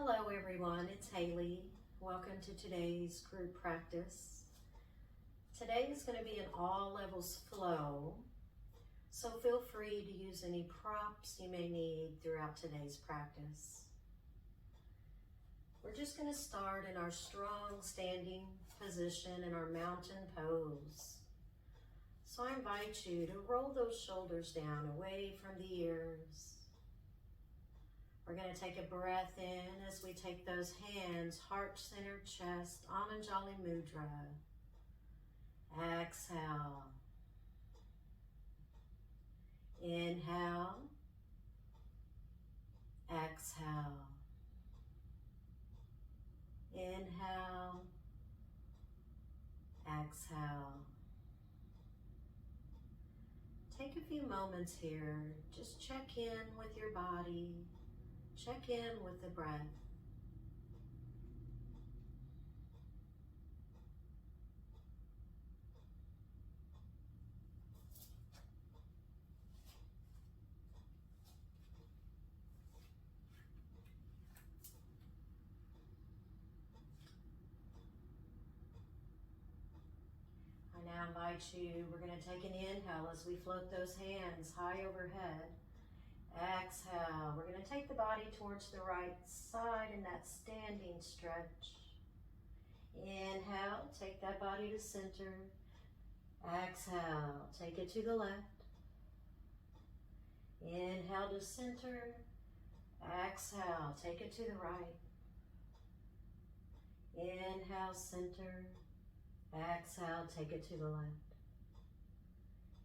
Hello everyone, it's Haley. Welcome to today's group practice. Today is going to be an all levels flow, so feel free to use any props you may need throughout today's practice. We're just going to start in our strong standing position in our mountain pose. So I invite you to roll those shoulders down away from the ears. We're going to take a breath in as we take those hands, heart-centered chest, Anjali Mudra. Exhale. Inhale. Exhale. Inhale. Exhale. Take a few moments here. Just check in with your body. Check in with the breath. I now invite you, we're going to take an inhale as we float those hands high overhead. Exhale, we're going to take the body towards the right side in that standing stretch. Inhale, take that body to center. Exhale, take it to the left. Inhale to center. Exhale, take it to the right. Inhale, center. Exhale, take it to the left.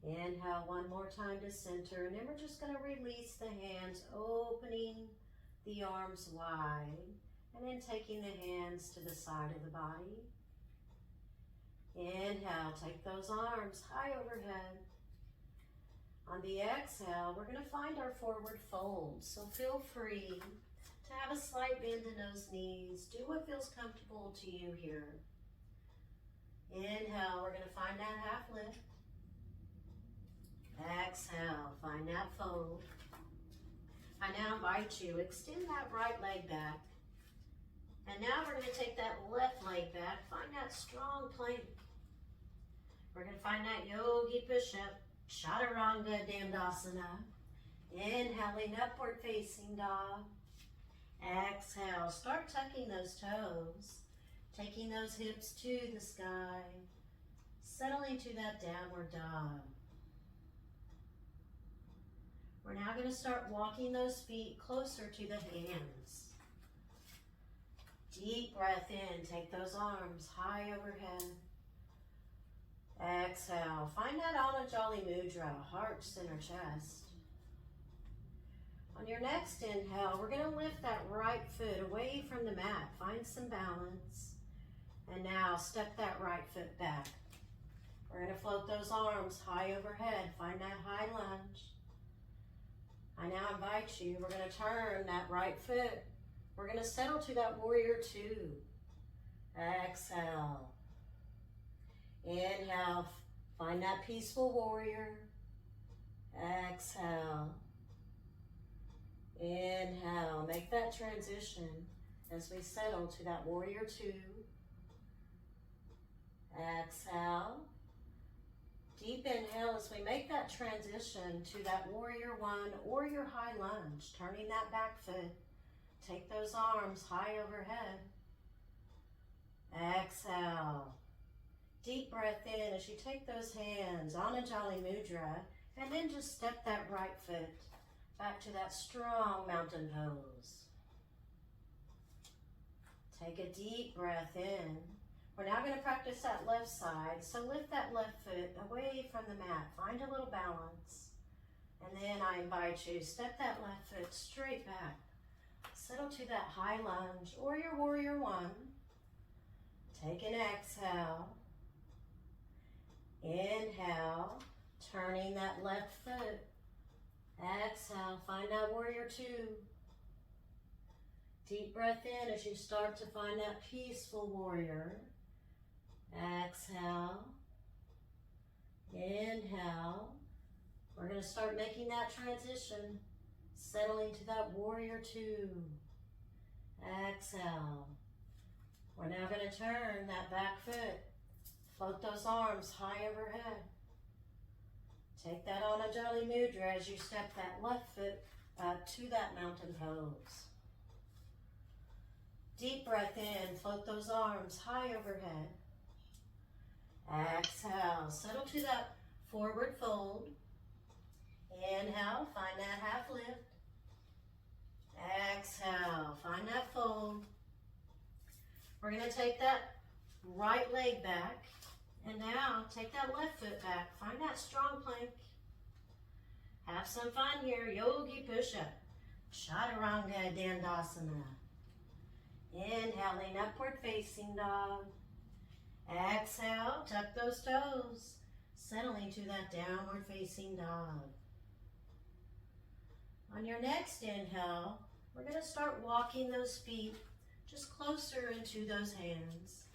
Inhale one more time to center, and then we're just going to release the hands, opening the arms wide, and then taking the hands to the side of the body. Inhale, take those arms high overhead. On the exhale, we're going to find our forward fold, so feel free to have a slight bend in those knees. Do what feels comfortable to you here. Inhale, we're going to find that half lift. Exhale, find that fold. I now invite you, extend that right leg back. And now we're going to take that left leg back, find that strong plank. We're going to find that yogi push-up, chaturanga dandasana. Inhaling, upward facing dog. Exhale, start tucking those toes, taking those hips to the sky, settling to that downward dog. We're now going to start walking those feet closer to the hands. Deep breath in, take those arms high overhead. Exhale, find that Anjali Mudra, heart, center, chest. On your next inhale, we're going to lift that right foot away from the mat, find some balance. And now step that right foot back. We're going to float those arms high overhead, find that high lunge. I now invite you, we're going to turn that right foot. We're going to settle to that warrior two. Exhale. Inhale, find that peaceful warrior. Exhale. Inhale, make that transition as we settle to that warrior two. Exhale. Deep inhale as we make that transition to that warrior one or your high lunge, turning that back foot. Take those arms high overhead. Exhale. Deep breath in as you take those hands, Anjali Mudra, and then just step that right foot back to that strong mountain pose. Take a deep breath in. We're now going to practice that left side, so lift that left foot away from the mat. Find a little balance. And then I invite you, step that left foot straight back. Settle to that high lunge or your warrior one. Take an exhale. Inhale, turning that left foot. Exhale, find that warrior two. Deep breath in as you start to find that peaceful warrior. Exhale. Inhale. We're going to start making that transition, settling to that warrior two. Exhale. We're now going to turn that back foot. Float those arms high overhead. Take that Anjali Mudra as you step that left foot up to that mountain pose. Deep breath in, float those arms high overhead. Exhale, settle to that forward fold. Inhale, find that half lift. Exhale, find that fold. We're going to take that right leg back. And now take that left foot back. Find that strong plank. Have some fun here. Yogi push-up. Chaturanga Dandasana. Inhaling, upward facing dog. Exhale, tuck those toes. Settling to that downward facing dog. On your next inhale, we're going to start walking those feet just closer into those hands.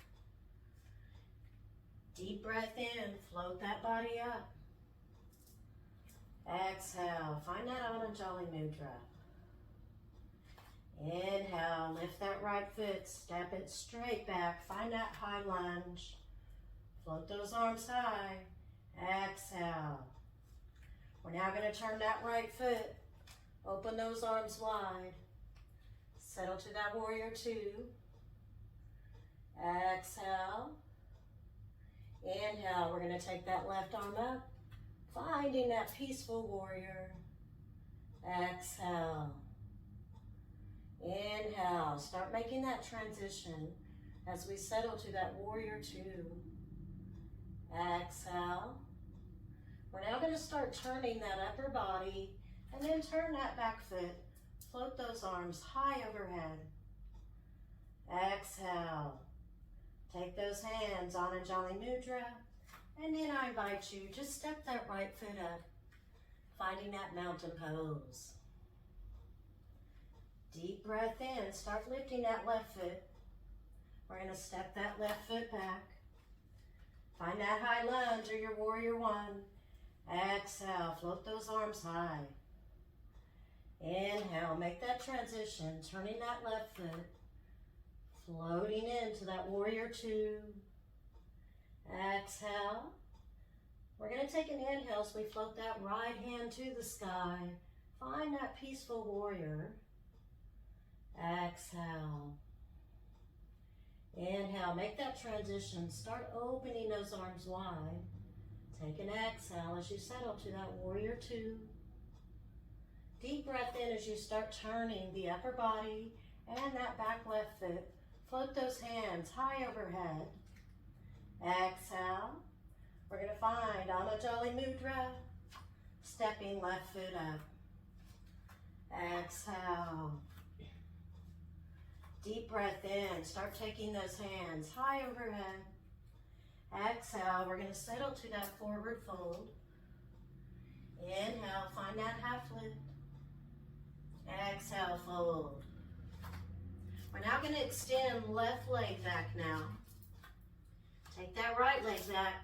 Deep breath in, float that body up. Exhale, find that Anjali Mudra. Inhale, lift that right foot, step it straight back, find that high lunge. Float those arms high. Exhale. We're now going to turn that right foot, open those arms wide. Settle to that warrior two. Exhale. Inhale, we're going to take that left arm up, finding that peaceful warrior. Exhale. Inhale, start making that transition as we settle to that warrior two. Exhale. We're now going to start turning that upper body and then turn that back foot. Float those arms high overhead. Exhale. Take those hands on Anjali Mudra, and then I invite you, just step that right foot up, finding that mountain pose. Deep breath in, start lifting that left foot. We're going to step that left foot back. Find that high lunge or your warrior one. Exhale, float those arms high. Inhale, make that transition, turning that left foot. Floating into that warrior two. Exhale. We're going to take an inhale as we float that right hand to the sky. Find that peaceful warrior. Exhale. Inhale, make that transition. Start opening those arms wide. Take an exhale as you settle to that warrior two. Deep breath in as you start turning the upper body and that back left foot. Float those hands high overhead. Exhale. We're going to find Anjali Mudra. Stepping left foot up. Exhale. Deep breath in. Start taking those hands high overhead. Exhale. We're going to settle to that forward fold. Inhale. Find that half lift. Exhale. Fold. We're now going to extend left leg back now. Take that right leg back.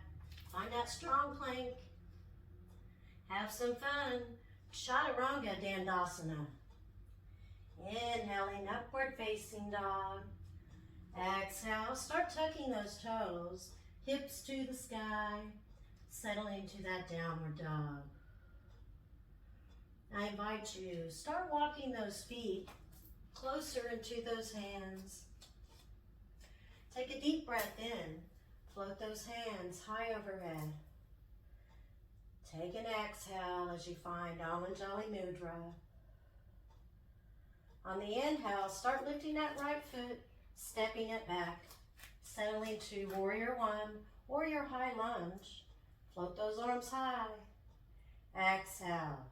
Find that strong plank. Have some fun. Chaturanga Dandasana. Inhaling, upward facing dog. Exhale, start tucking those toes. Hips to the sky. Settling to that downward dog. I invite you, start walking those feet closer into those hands. Take a deep breath in. Float those hands high overhead. Take an exhale as you find Anjali Mudra. On the inhale, start lifting that right foot, stepping it back, settling to warrior one or your high lunge. Float those arms high. Exhale.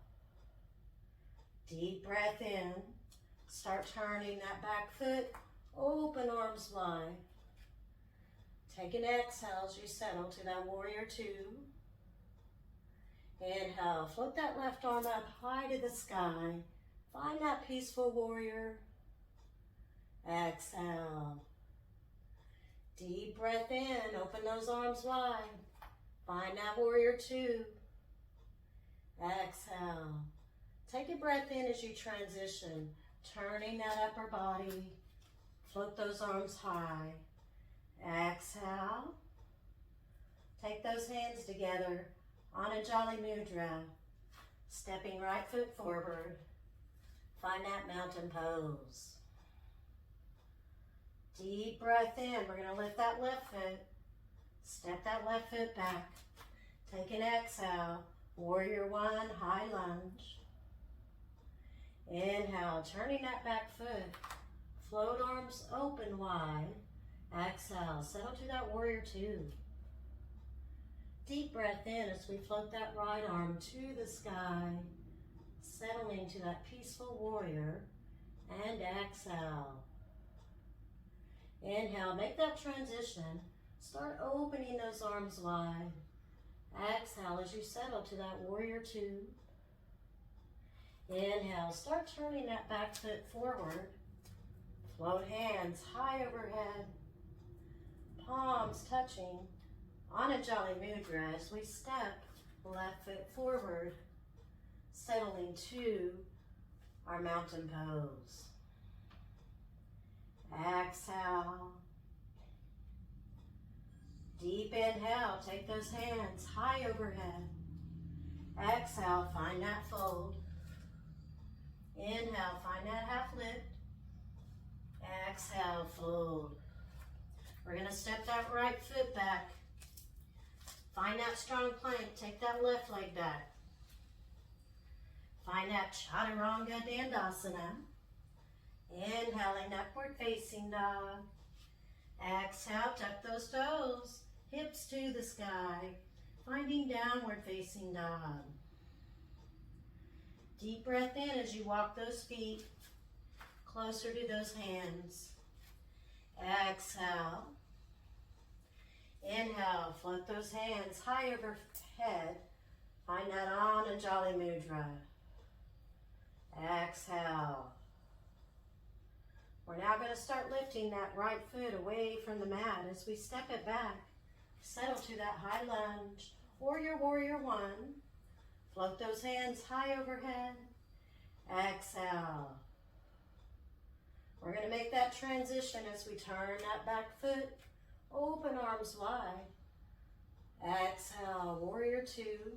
Deep breath in. Start turning that back foot, open arms wide. Take an exhale as you settle to that warrior two. Inhale, float that left arm up high to the sky. Find that peaceful warrior. Exhale. Deep breath in, open those arms wide. Find that warrior two. Exhale. Take a breath in as you transition, turning that upper body, Float those arms high. Exhale. Take those hands together. Anjali Mudra. Stepping right foot forward. Find that mountain pose. Deep breath in. We're going to lift that left foot. Step that left foot back. Take an exhale. Warrior one, high lunge. Inhale, turning that back foot. Float arms open wide. Exhale, settle to that warrior two. Deep breath in as we float that right arm to the sky. Settling to that peaceful warrior. And exhale. Inhale, make that transition. Start opening those arms wide. Exhale as you settle to that warrior two. Inhale, start turning that back foot forward. Float hands high overhead. Palms touching. Anjali Mudra as we step left foot forward. Settling to our mountain pose. Exhale. Deep inhale, take those hands high overhead. Exhale, find that fold. Inhale, find that half lift. Exhale, fold. We're going to step that right foot back. Find that strong plank, take that left leg back. Find that Chaturanga Dandasana. Inhaling, upward facing dog. Exhale, tuck those toes. Hips to the sky, finding downward facing dog. Deep breath in as you walk those feet closer to those hands. Exhale. Inhale, float those hands high overhead. Find that Anjali Mudra. Exhale. We're now going to start lifting that right foot away from the mat as we step it back. Settle to that high lunge. Warrior one. Float those hands high overhead. Exhale. We're going to make that transition as we turn that back foot. Open arms wide. Exhale, warrior two.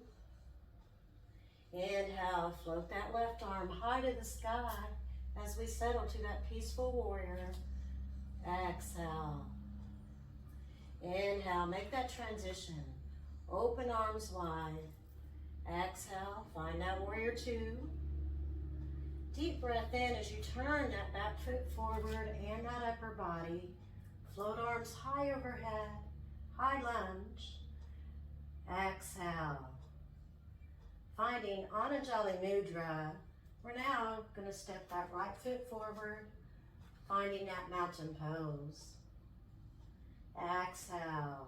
Inhale, float that left arm high to the sky as we settle to that peaceful warrior. Exhale. Inhale, make that transition. Open arms wide. Exhale, find that warrior two. Deep breath in as you turn that back foot forward and that upper body. Float arms high overhead, high lunge. Exhale. Finding Anjali Mudra. We're now going to step that right foot forward, finding that mountain pose. Exhale.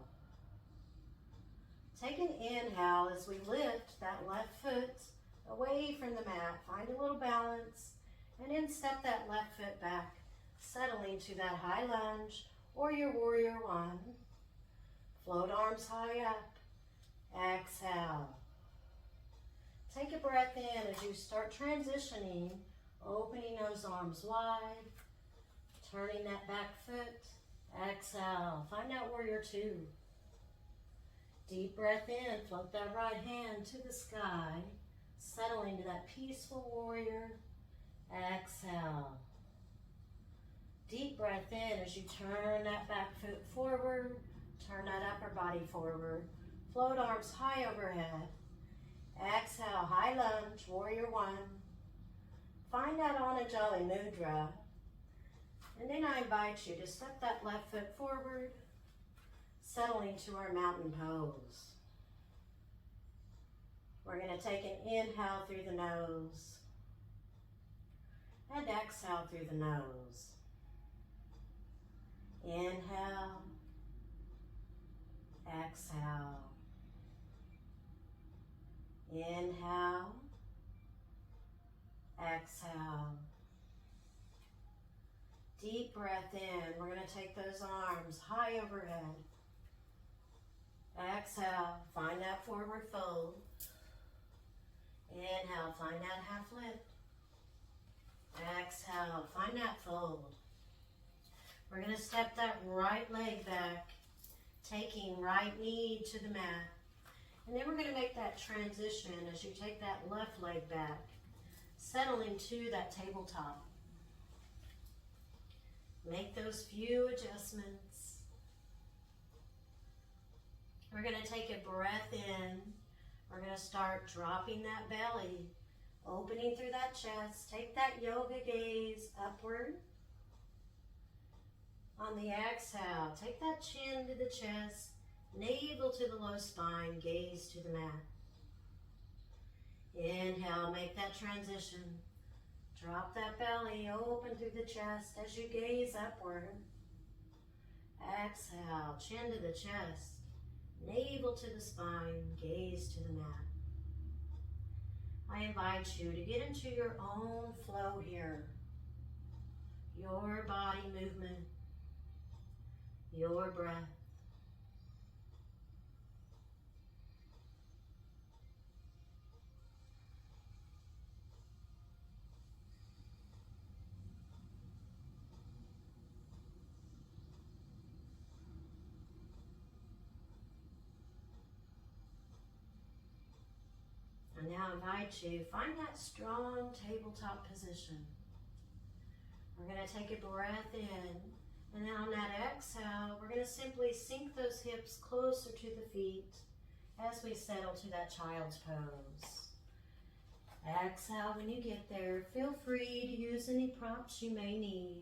Take an inhale as we lift that left foot away from the mat. Find a little balance, and then step that left foot back, settling to that high lunge or your warrior one. Float arms high up. Exhale. Take a breath in as you start transitioning, opening those arms wide, turning that back foot. Exhale. Find that warrior two. Deep breath in, float that right hand to the sky, settling to that peaceful warrior. Exhale. Deep breath in as you turn that back foot forward, turn that upper body forward. Float arms high overhead. Exhale, high lunge, warrior one. Find that Anjali Mudra. And then I invite you to step that left foot forward, settling to our mountain pose. We're going to take an inhale through the nose and exhale through the nose. Inhale, exhale. Inhale, exhale. Deep breath in. We're going to take those arms high overhead. Exhale, find that forward fold. Inhale, find that half lift. Exhale, find that fold. We're going to step that right leg back, taking right knee to the mat. And then we're going to make that transition as you take that left leg back, settling to that tabletop. Make those few adjustments. We're going to take a breath in. We're going to start dropping that belly, opening through that chest. Take that yoga gaze upward. On the exhale, take that chin to the chest, navel to the low spine, gaze to the mat. Inhale, make that transition. Drop that belly, open through the chest as you gaze upward. Exhale, chin to the chest, navel to the spine, gaze to the mat. I invite you to get into your own flow here. Your body movement, your breath. And now I invite you, find that strong tabletop position. We're going to take a breath in, and then on that exhale, we're going to simply sink those hips closer to the feet as we settle to that child's pose. Exhale when you get there. Feel free to use any props you may need.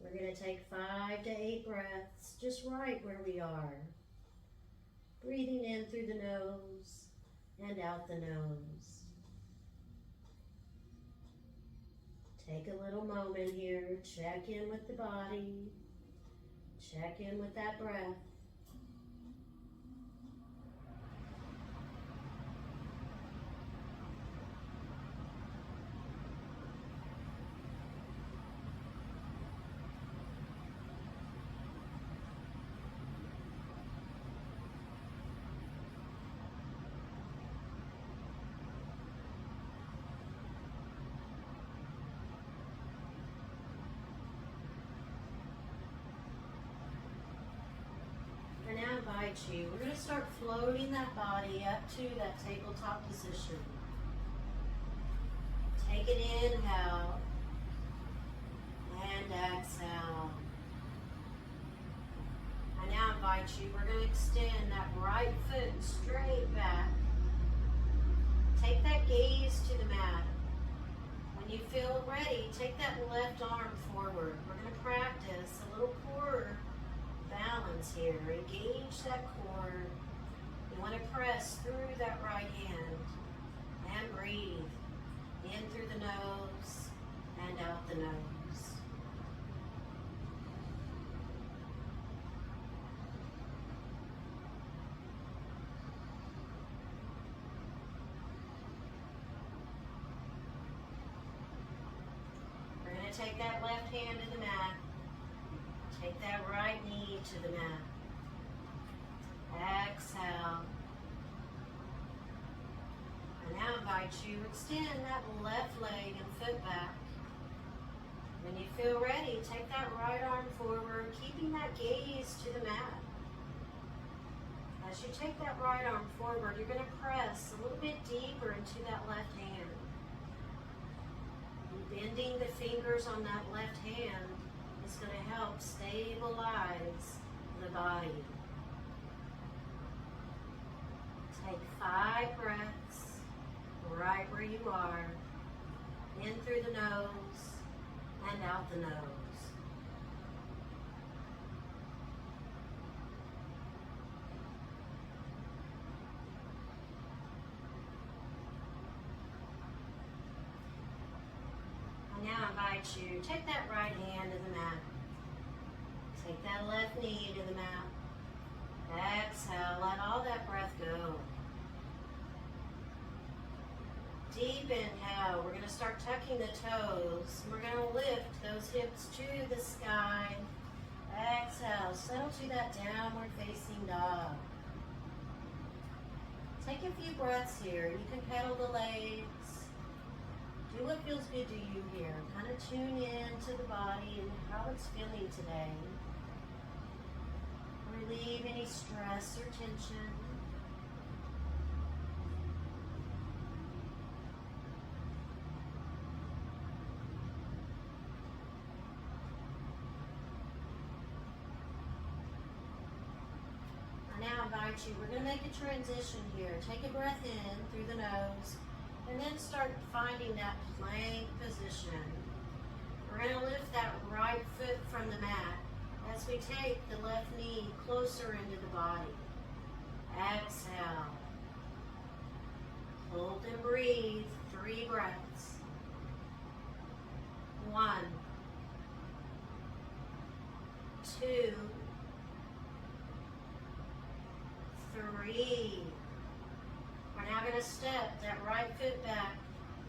We're going to take 5 to 8 breaths, just right where we are. Breathing in through the nose and out the nose. Take a little moment here, check in with the body, check in with that breath. And now I invite you, we're going to start floating that body up to that tabletop position. Take an inhale and exhale. I now invite you, we're going to extend that right foot straight back. Take that gaze to the mat. When you feel ready, take that left arm forward. We're going to practice a little core balance here. Engage that core. You want to press through that right hand and breathe in through the nose and out the nose. We're going to take that left hand to the mat. Take that right knee to the mat. Exhale. And now invite you to extend that left leg and foot back. When you feel ready, take that right arm forward, keeping that gaze to the mat. As you take that right arm forward, you're going to press a little bit deeper into that left hand. Bending the fingers on that left hand is going to help stabilize the body. Take 5 breaths right where you are, in through the nose and out the nose. And now I invite you, take that right hand to the mat. Take that left knee to the mat. Exhale, let all that breath go. Deep inhale, we're going to start tucking the toes. We're going to lift those hips to the sky. Exhale, settle to that downward facing dog. Take a few breaths here. You can pedal the legs. Do what feels good to you here. Kind of tune in to the body and how it's feeling today. Relieve any stress or tension. I now invite you, we're going to make a transition here. Take a breath in through the nose and then start finding that plank position. We're going to lift that right foot from the mat as we take the left knee closer into the body. Exhale. Hold and breathe. 3 breaths. 1, 2, 3. We're now going to step that right foot back.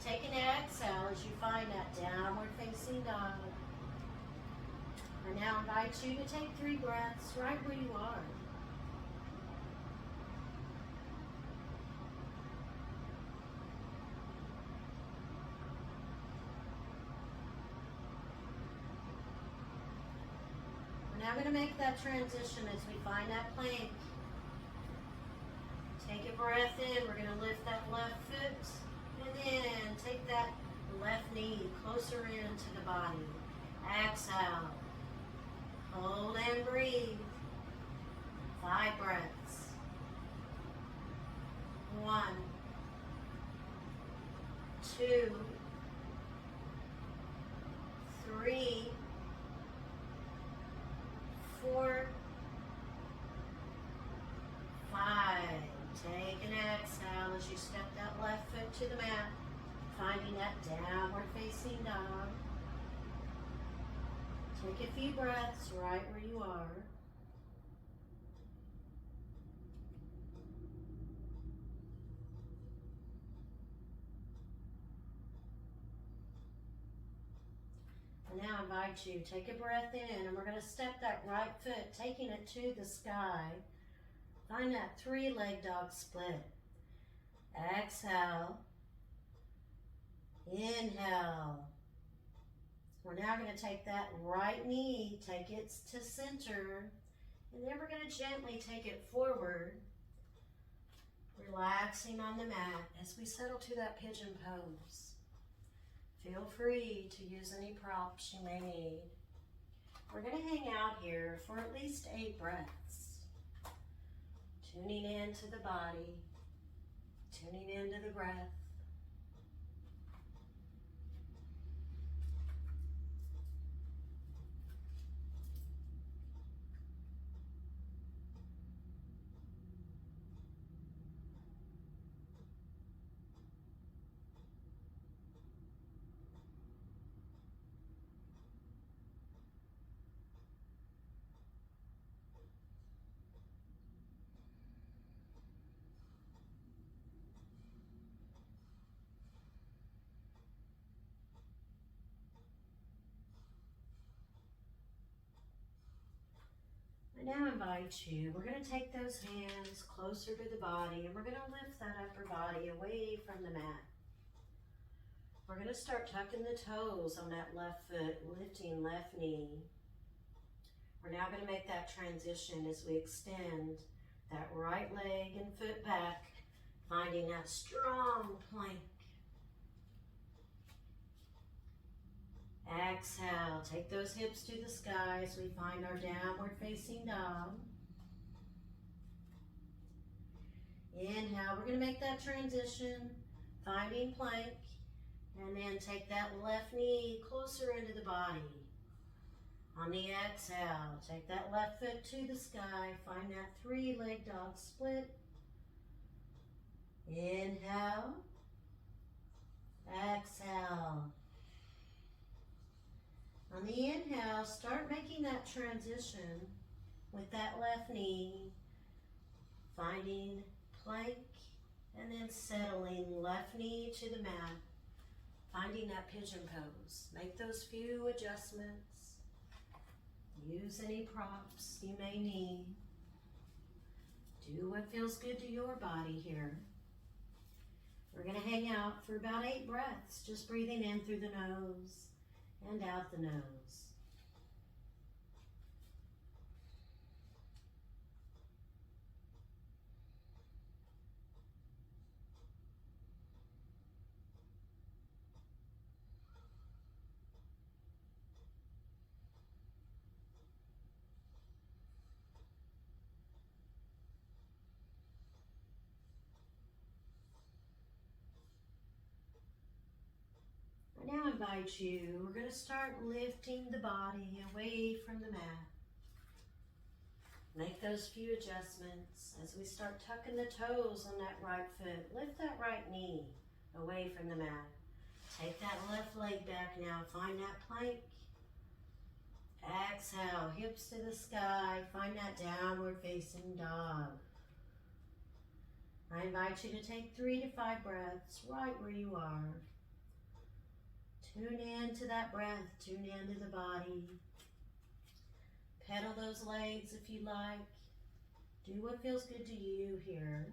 Take an exhale as you find that downward facing dog. I now invite you to take 3 breaths right where you are. We're now going to make that transition as we find that plank. Take a breath in. We're going to lift that left foot. And then take that left knee closer into the body. Exhale. Hold and breathe. 5 breaths. 1, 2, 3, 4, 5. Take an exhale as you step that left foot to the mat, finding that downward facing dog. Take a few breaths right where you are. I now invite you, take a breath in, and we're going to step that right foot, taking it to the sky. Find that 3-leg dog split. Exhale. Inhale. We're now going to take that right knee, take it to center, and then we're going to gently take it forward, relaxing on the mat as we settle to that pigeon pose. Feel free to use any props you may need. We're going to hang out here for at least 8 breaths. Tuning into the body, tuning into the breath. I now invite you, we're going to take those hands closer to the body and we're going to lift that upper body away from the mat. We're going to start tucking the toes on that left foot, lifting left knee. We're now going to make that transition as we extend that right leg and foot back, finding that strong plank. Exhale, take those hips to the sky as we find our downward facing dog. Inhale, we're going to make that transition, finding plank, and then take that left knee closer into the body. On the exhale, take that left foot to the sky, find that 3-leg dog split. Inhale, exhale. On the inhale, start making that transition with that left knee, finding plank, and then settling left knee to the mat, finding that pigeon pose. Make those few adjustments. Use any props you may need. Do what feels good to your body here. We're going to hang out for about 8 breaths, just breathing in through the nose and out the nose. I now invite you, we're going to start lifting the body away from the mat. Make those few adjustments as we start tucking the toes on that right foot. Lift that right knee away from the mat. Take that left leg back now. Find that plank. Exhale, hips to the sky. Find that downward facing dog. I invite you to take 3 to 5 breaths right where you are. Tune in to that breath. Tune into the body. Pedal those legs if you like. Do what feels good to you here.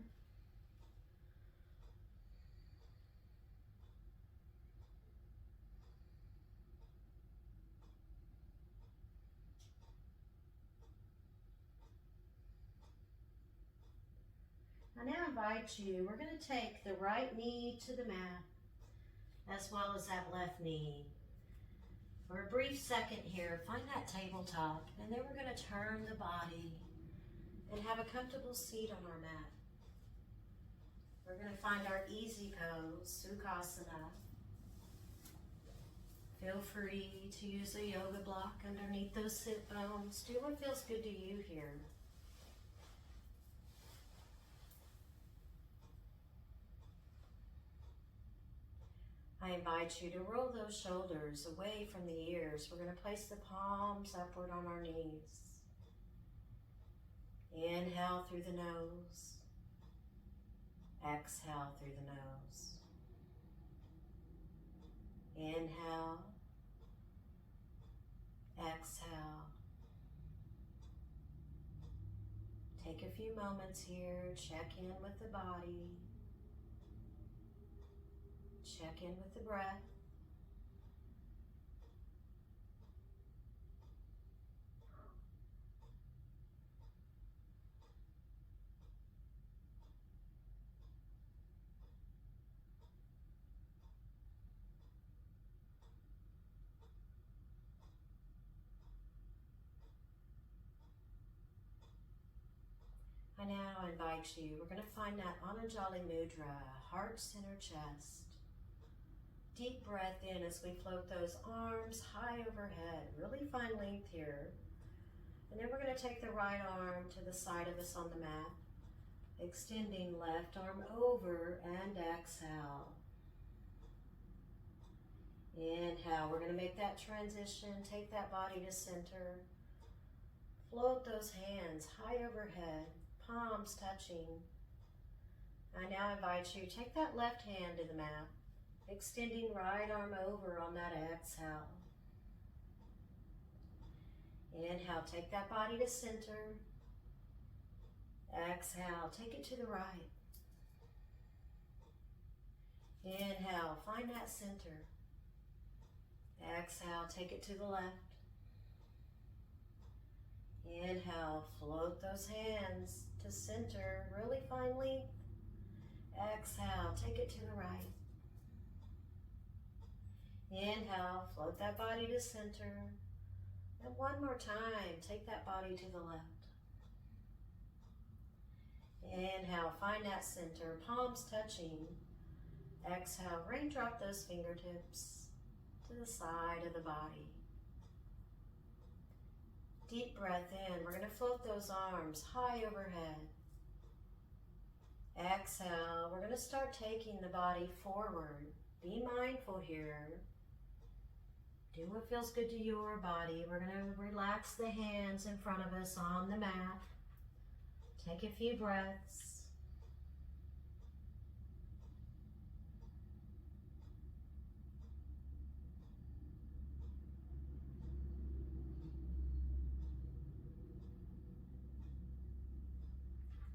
I now invite you, we're going to take the right knee to the mat as well as that left knee. For a brief second here, find that tabletop, and then we're going to turn the body and have a comfortable seat on our mat. We're going to find our easy pose, Sukhasana. Feel free to use a yoga block underneath those sit bones. Do what feels good to you here. I invite you to roll those shoulders away from the ears. We're going to place the palms upward on our knees. Inhale through the nose. Exhale through the nose. Inhale. Exhale. Take a few moments here. Check in with the body. Check in with the breath. I now invite you, we're going to find that Anjali Mudra, heart center chest. Deep breath in as we float those arms high overhead. Really find length here. And then we're going to take the right arm to the side of us on the mat. Extending left arm over and exhale. Inhale, we're going to make that transition. Take that body to center. Float those hands high overhead, palms touching. I now invite you, take that left hand to the mat. Extending right arm over on that exhale. Inhale, take that body to center. Exhale, take it to the right. Inhale, find that center. Exhale, take it to the left. Inhale, float those hands to center, really find length. Exhale, take it to the right. Inhale, float that body to center. And one more time, take that body to the left. Inhale, find that center, palms touching. Exhale, raindrop those fingertips to the side of the body. Deep breath in, we're going to float those arms high overhead. Exhale, we're going to start taking the body forward. Be mindful here. Do what feels good to your body. We're going to relax the hands in front of us on the mat. Take a few breaths.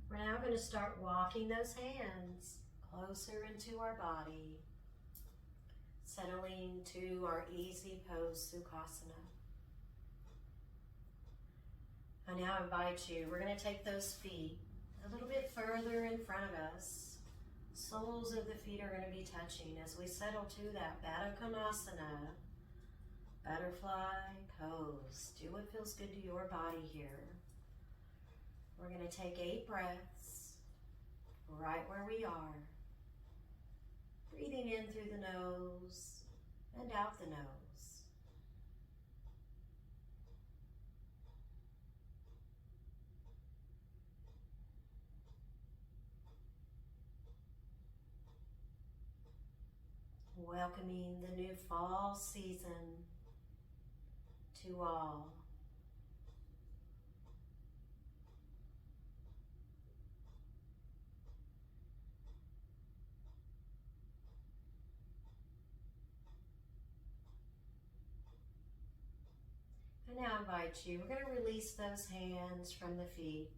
We're now going to start walking those hands closer into our body, settling to our easy pose, Sukhasana. I now invite you, we're going to take those feet a little bit further in front of us. Soles of the feet are going to be touching as we settle to that Baddha Konasana, butterfly pose. Do what feels good to your body here. We're going to take 8 breaths right where we are. Breathing in through the nose and out the nose. Welcoming the new fall season to all. I now invite you, we're going to release those hands from the feet.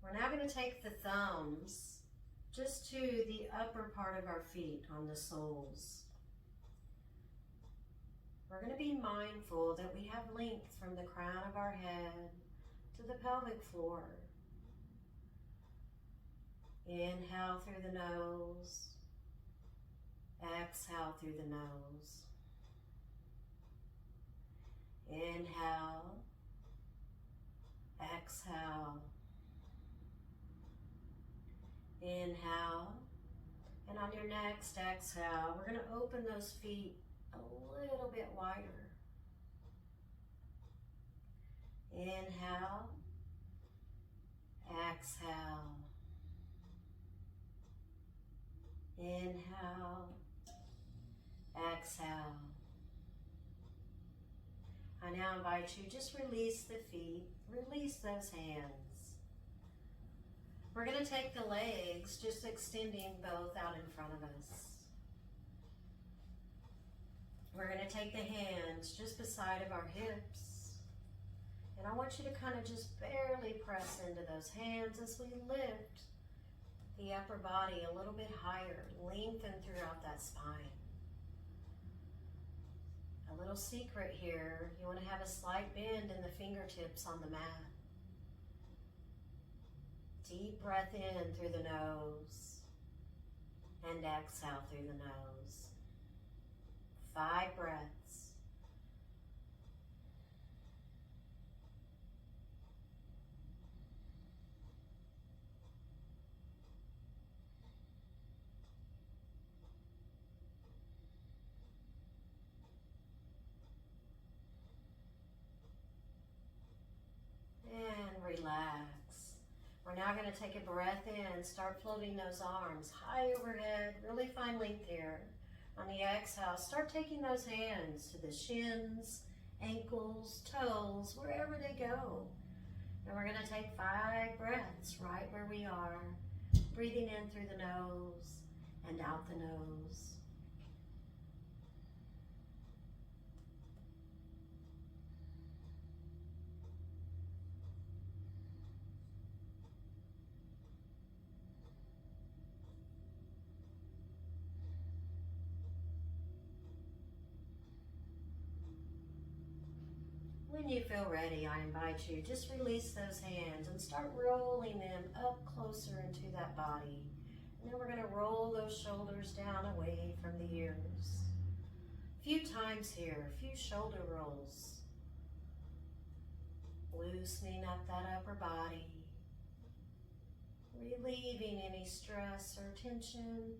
We're now going to take the thumbs just to the upper part of our feet on the soles. We're going to be mindful that we have length from the crown of our head to the pelvic floor. Inhale through the nose. Exhale through the nose. Inhale. Exhale. Inhale. And on your next exhale, we're going to open those feet a little bit wider. Inhale. Exhale. Inhale. Exhale. I now invite you, just release the feet, release those hands. We're going to take the legs, just extending both out in front of us. We're going to take the hands just beside of our hips. And I want you to kind of just barely press into those hands as we lift the upper body a little bit higher, lengthen throughout that spine. A little secret here, you want to have a slight bend in the fingertips on the mat. Deep breath in through the nose and exhale through the nose. 5 breaths. And relax. We're now going to take a breath in, start floating those arms high overhead, really find length here. On the exhale, start taking those hands to the shins, ankles, toes, wherever they go. And we're going to take 5 breaths right where we are, breathing in through the nose and out the nose. When you feel ready, I invite you, just release those hands and start rolling them up closer into that body. And then we're going to roll those shoulders down away from the ears. A few times here, a few shoulder rolls. Loosening up that upper body. Relieving any stress or tension.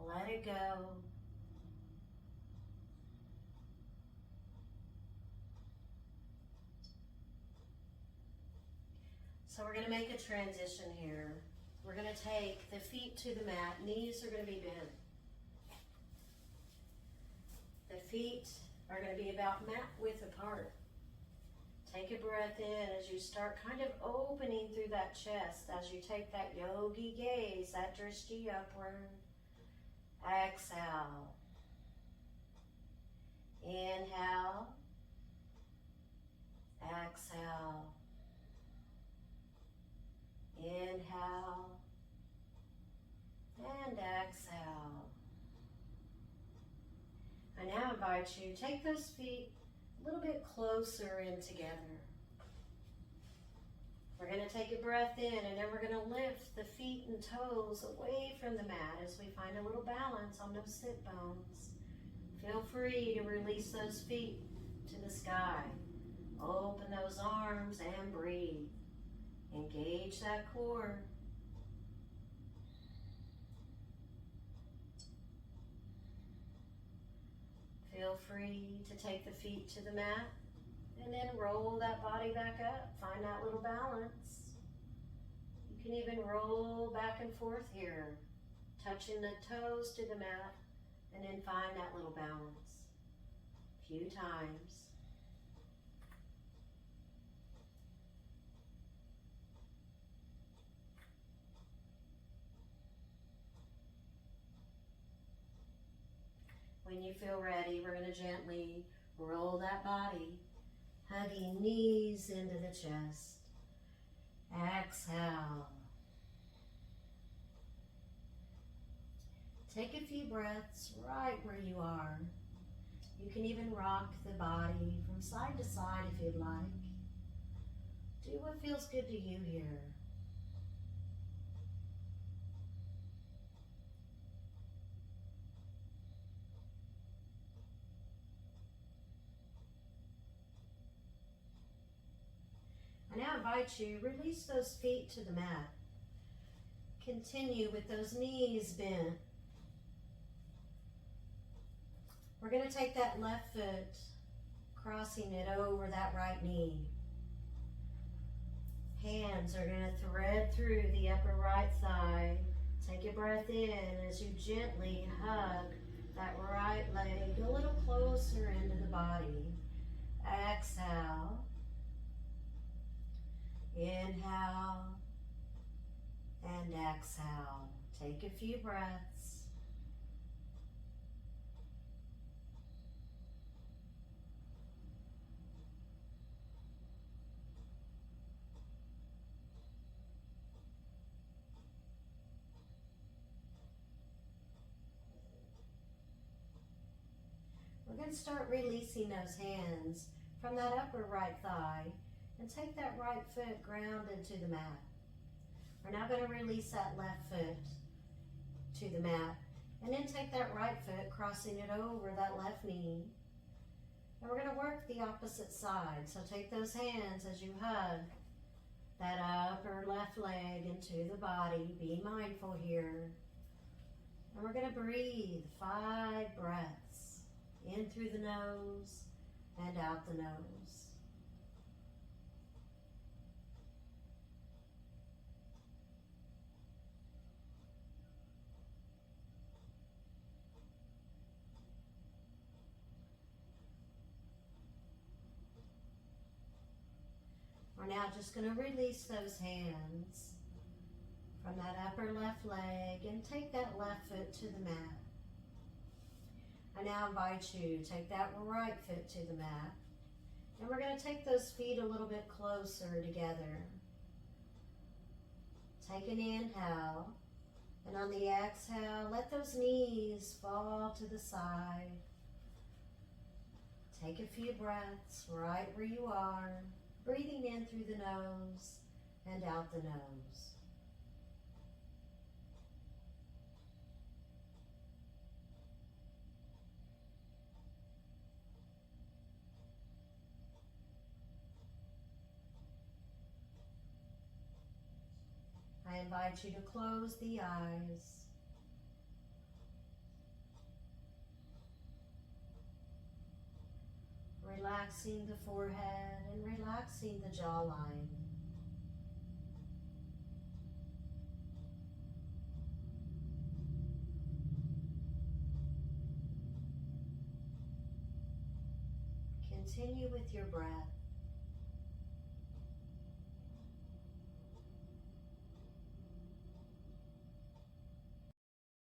Let it go. So we're going to make a transition here. We're going to take the feet to the mat. Knees are going to be bent. The feet are going to be about mat width apart. Take a breath in as you start kind of opening through that chest as you take that yogi gaze, that drishti upward. Exhale. Inhale. Exhale. Inhale. invite you, take those feet a little bit closer in together. We're going to take a breath in, and then we're going to lift the feet and toes away from the mat as we find a little balance on those sit bones. Feel free to release those feet to the sky. Open those arms and breathe. Engage that core. Feel free to take the feet to the mat and then roll that body back up. Find that little balance. You can even roll back and forth here, touching the toes to the mat, and then find that little balance. A few times. When you feel ready, we're going to gently roll that body, hugging knees into the chest. Exhale. Take a few breaths right where you are. You can even rock the body from side to side if you'd like. Do what feels good to you here. I now invite you, release those feet to the mat. Continue with those knees bent. We're going to take that left foot, crossing it over that right knee. Hands are going to thread through the upper right thigh. Take a breath in as you gently hug that right leg a little closer into the body. Exhale. Inhale and exhale. Take a few breaths. We're going to start releasing those hands from that upper right thigh and take that right foot grounded to the mat. We're now going to release that left foot to the mat and then take that right foot, crossing it over that left knee. And we're going to work the opposite side. So take those hands as you hug that upper left leg into the body. Be mindful here. And we're going to breathe 5 breaths in through the nose and out the nose. We're now just going to release those hands from that upper left leg and take that left foot to the mat. I now invite you to take that right foot to the mat. And we're going to take those feet a little bit closer together. Take an inhale. And on the exhale, let those knees fall to the side. Take a few breaths right where you are. Breathing in through the nose and out the nose. I invite you to close the eyes. Relaxing the forehead and relaxing the jawline. Continue with your breath.